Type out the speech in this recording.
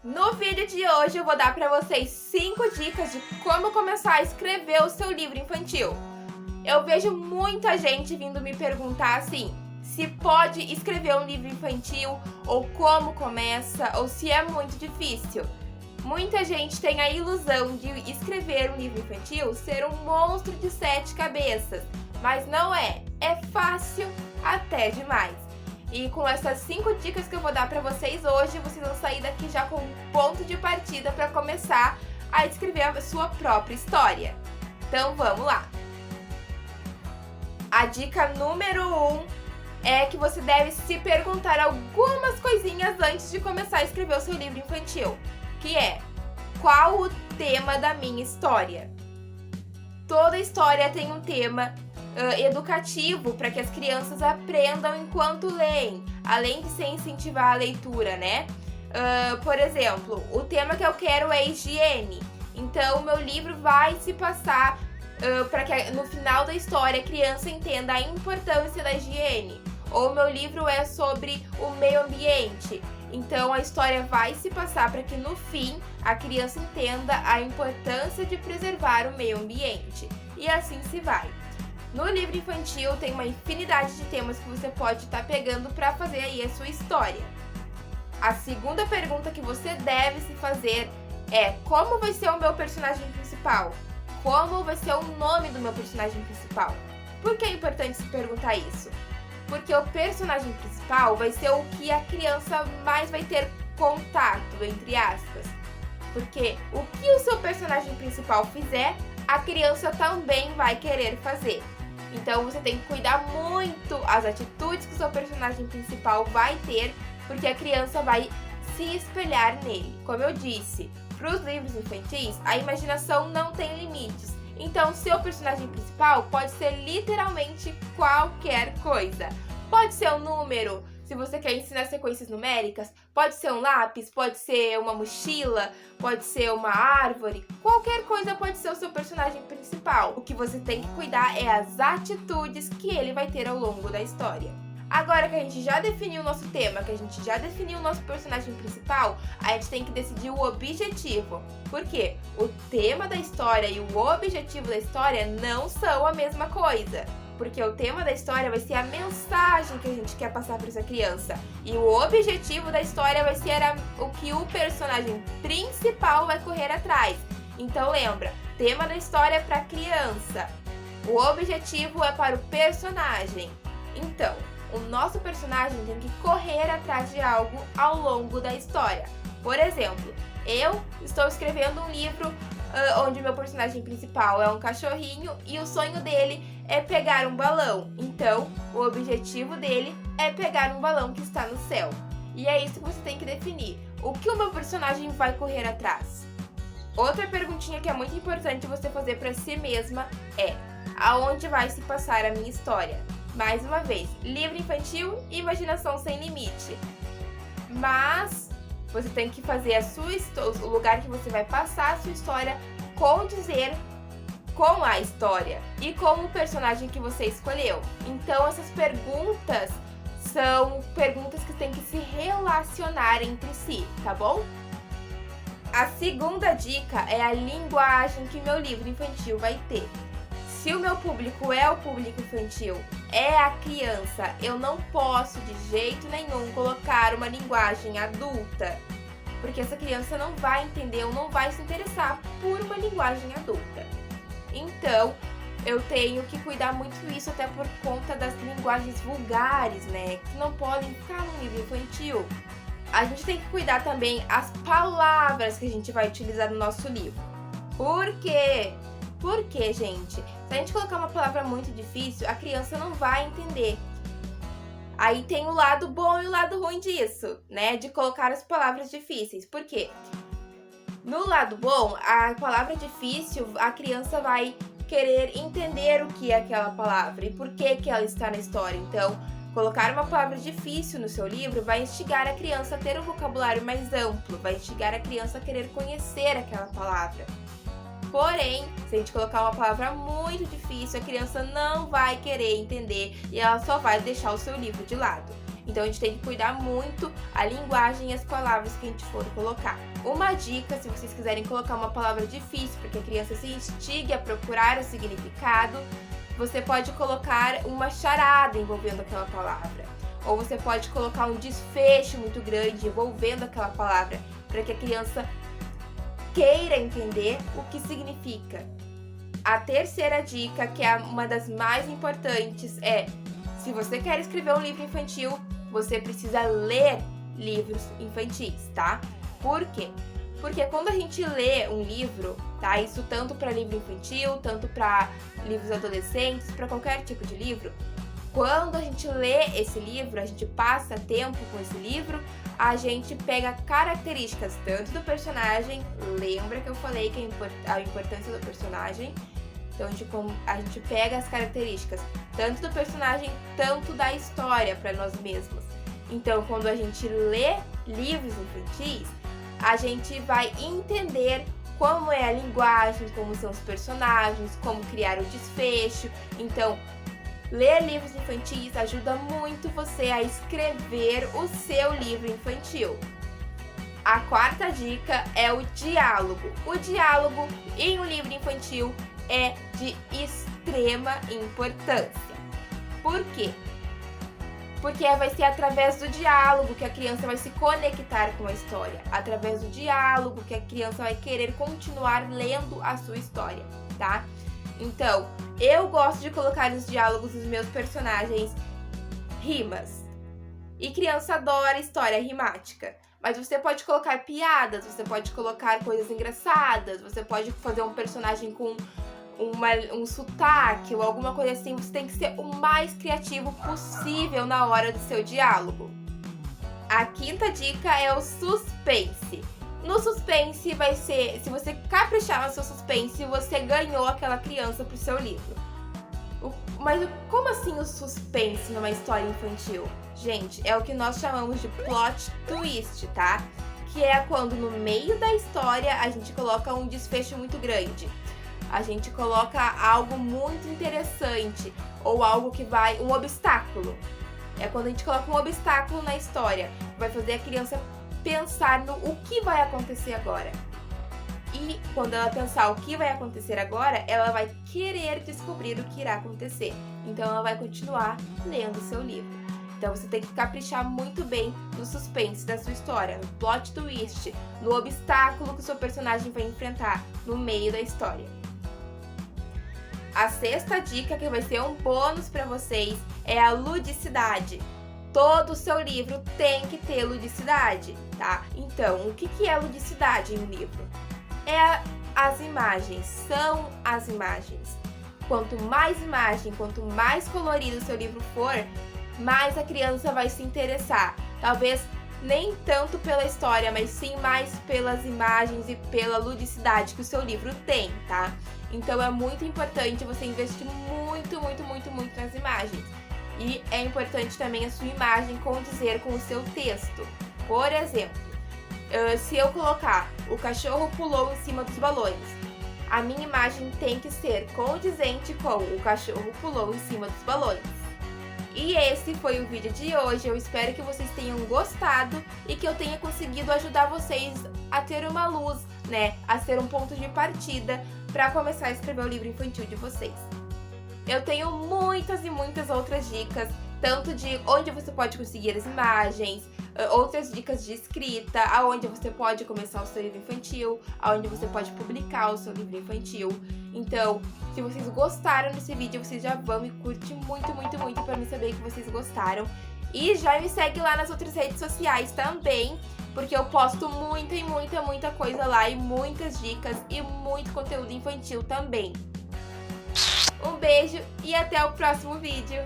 No vídeo de hoje eu vou dar para vocês 5 dicas de como começar a escrever o seu livro infantil. Eu vejo muita gente vindo me perguntar assim, se pode escrever um livro infantil, ou como começa, ou se é muito difícil. Muita gente tem a ilusão de escrever um livro infantil ser um monstro de 7 cabeças, mas não é. É fácil até demais. E com essas 5 dicas que eu vou dar para vocês hoje, vocês vão sair daqui já com um ponto de partida para começar a escrever a sua própria história. Então vamos lá! A dica número 1 é que você deve se perguntar algumas coisinhas antes de começar a escrever o seu livro infantil, que é: qual o tema da minha história? Toda história tem um tema educativo para que as crianças aprendam enquanto leem, além de se incentivar a leitura, né? Por exemplo, o tema que eu quero é higiene, então o meu livro vai se passar para que no final da história a criança entenda a importância da higiene. Ou meu livro é sobre o meio ambiente, então a história vai se passar para que no fim a criança entenda a importância de preservar o meio ambiente. E assim se vai. No livro infantil tem uma infinidade de temas que você pode estar pegando para fazer aí a sua história. A segunda pergunta que você deve se fazer é: como vai ser o meu personagem principal? Como vai ser o nome do meu personagem principal? Por que é importante se perguntar isso? Porque o personagem principal vai ser o que a criança mais vai ter contato, entre aspas. Porque o que o seu personagem principal fizer, a criança também vai querer fazer. Então você tem que cuidar muito as atitudes que o seu personagem principal vai ter, porque a criança vai se espelhar nele. Como eu disse, para os livros infantis, a imaginação não tem limites. Então seu personagem principal pode ser literalmente qualquer coisa. Pode ser um número, se você quer ensinar sequências numéricas, pode ser um lápis, pode ser uma mochila, pode ser uma árvore, qualquer coisa pode ser o seu personagem principal. O que você tem que cuidar é as atitudes que ele vai ter ao longo da história. Agora que a gente já definiu o nosso tema, que a gente já definiu o nosso personagem principal, a gente tem que decidir o objetivo. Por quê? O tema da história e o objetivo da história não são a mesma coisa. Porque o tema da história vai ser a mensagem que a gente quer passar para essa criança. E o objetivo da história vai ser o que o personagem principal vai correr atrás. Então lembra, tema da história é para criança. O objetivo é para o personagem. Então, o nosso personagem tem que correr atrás de algo ao longo da história. Por exemplo, eu estou escrevendo um livro onde meu personagem principal é um cachorrinho e o sonho dele é pegar um balão. Então, o objetivo dele é pegar um balão que está no céu. E é isso que você tem que definir. O que o meu personagem vai correr atrás? Outra perguntinha que é muito importante você fazer para si mesma é: aonde vai se passar a minha história? Mais uma vez, livro infantil, imaginação sem limite. Mas você tem que fazer o lugar que você vai passar a sua história condizer com a história e com o personagem que você escolheu. Então essas perguntas são perguntas que têm que se relacionar entre si, tá bom? A segunda dica é a linguagem que meu livro infantil vai ter. Se o meu público é o público infantil, é a criança, eu não posso de jeito nenhum colocar uma linguagem adulta, porque essa criança não vai entender ou não vai se interessar por uma linguagem adulta. Então, eu tenho que cuidar muito disso, até por conta das linguagens vulgares, né, que não podem ficar no livro infantil. A gente tem que cuidar também as palavras que a gente vai utilizar no nosso livro. Por quê? Porque, gente, se a gente colocar uma palavra muito difícil, a criança não vai entender. Aí tem o lado bom e o lado ruim disso, né? De colocar as palavras difíceis. Por quê? No lado bom, a palavra difícil, a criança vai querer entender o que é aquela palavra e por que ela está na história. Então, colocar uma palavra difícil no seu livro vai instigar a criança a ter um vocabulário mais amplo, vai instigar a criança a querer conhecer aquela palavra. Porém, se a gente colocar uma palavra muito difícil, a criança não vai querer entender e ela só vai deixar o seu livro de lado. Então a gente tem que cuidar muito a linguagem e as palavras que a gente for colocar. Uma dica, se vocês quiserem colocar uma palavra difícil para que a criança se instigue a procurar o significado, você pode colocar uma charada envolvendo aquela palavra. Ou você pode colocar um desfecho muito grande envolvendo aquela palavra, para que a criança queira entender o que significa. A terceira dica, que é uma das mais importantes, é: se você quer escrever um livro infantil, você precisa ler livros infantis, tá? Por quê? Porque quando a gente lê um livro, tá? Isso tanto para livro infantil, tanto para livros adolescentes, para qualquer tipo de livro. Quando a gente lê esse livro, a gente passa tempo com esse livro, a gente pega características tanto do personagem, lembra que eu falei que a importância do personagem? Então a gente pega as características tanto do personagem, tanto da história para nós mesmos. Então, quando a gente lê livros infantis, a gente vai entender como é a linguagem, como são os personagens, como criar o desfecho. Então, ler livros infantis ajuda muito você a escrever o seu livro infantil. A quarta dica é o diálogo. O diálogo em um livro infantil é de extrema importância. Por quê? Porque vai ser através do diálogo que a criança vai se conectar com a história. Através do diálogo que a criança vai querer continuar lendo a sua história, tá? Então, eu gosto de colocar nos diálogos dos meus personagens rimas. E criança adora história rimática. Mas você pode colocar piadas, você pode colocar coisas engraçadas, você pode fazer um personagem com um sotaque ou alguma coisa assim. Você tem que ser o mais criativo possível na hora do seu diálogo. A quinta dica é o suspense. No suspense vai ser, se você caprichar no seu suspense, você ganhou aquela criança pro seu livro. Mas como assim o suspense numa história infantil? Gente, é o que nós chamamos de plot twist, tá? Que é quando no meio da história a gente coloca um desfecho muito grande. A gente coloca algo muito interessante ou algo que vai, um obstáculo. É quando a gente coloca um obstáculo na história, vai fazer a criança pensar no o que vai acontecer agora. E quando ela pensar o que vai acontecer agora, ela vai querer descobrir o que irá acontecer. Então ela vai continuar lendo o seu livro. Então você tem que caprichar muito bem no suspense da sua história, no plot twist, no obstáculo que o seu personagem vai enfrentar no meio da história. A sexta dica, que vai ser um bônus para vocês, é a ludicidade. Todo o seu livro tem que ter ludicidade, tá? Então, o que é ludicidade em um livro? É as imagens, são as imagens. Quanto mais imagem, quanto mais colorido o seu livro for, mais a criança vai se interessar. Talvez nem tanto pela história, mas sim mais pelas imagens e pela ludicidade que o seu livro tem, tá? Então é muito importante você investir muito nas imagens. E é importante também a sua imagem condizer com o seu texto. Por exemplo, se eu colocar o cachorro pulou em cima dos balões, a minha imagem tem que ser condizente com o cachorro pulou em cima dos balões. E esse foi o vídeo de hoje. Eu espero que vocês tenham gostado e que eu tenha conseguido ajudar vocês a ter uma luz, né? A ser um ponto de partida para começar a escrever o livro infantil de vocês. Eu tenho muitas e muitas outras dicas, tanto de onde você pode conseguir as imagens, outras dicas de escrita, aonde você pode começar o seu livro infantil, aonde você pode publicar o seu livro infantil. Então, se vocês gostaram desse vídeo, vocês já vão e curte muito para mim saber que vocês gostaram. E já me segue lá nas outras redes sociais também, porque eu posto muita coisa lá e muitas dicas e muito conteúdo infantil também. Um beijo e até o próximo vídeo!